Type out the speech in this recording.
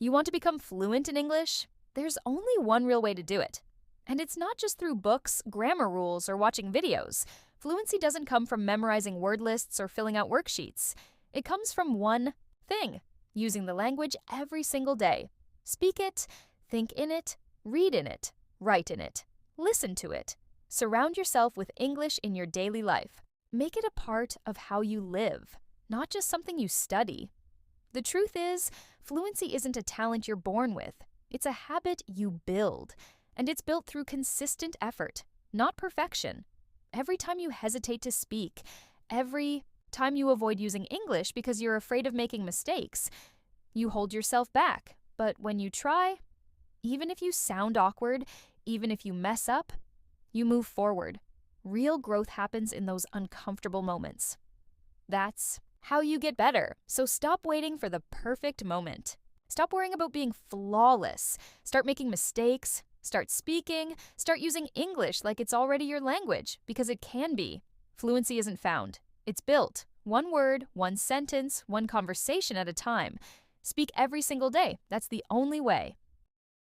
You want to become fluent in English? There's only one real way to do it. And it's not just through books, grammar rules, or watching videos. Fluency doesn't come from memorizing word lists or filling out worksheets. It comes from one thing: using the language every single day. Speak it, think in it, read in it, write in it, listen to it. Surround yourself with English in your daily life. Make it a part of how you live, not just something you study. The truth is, fluency isn't a talent you're born with. It's a habit you build, and it's built through consistent effort, not perfection. Every time you hesitate to speak, every time you avoid using English because you're afraid of making mistakes, you hold yourself back. But when you try, even if you sound awkward, even if you mess up, you move forward. Real growth happens in those uncomfortable moments. That's how you get better. So stop waiting for the perfect moment. Stop worrying about being flawless. Start making mistakes. Start speaking. Start using English like it's already your language, because it can be. Fluency isn't found. It's built. One word, one sentence, one conversation at a time. Speak every single day. That's the only way.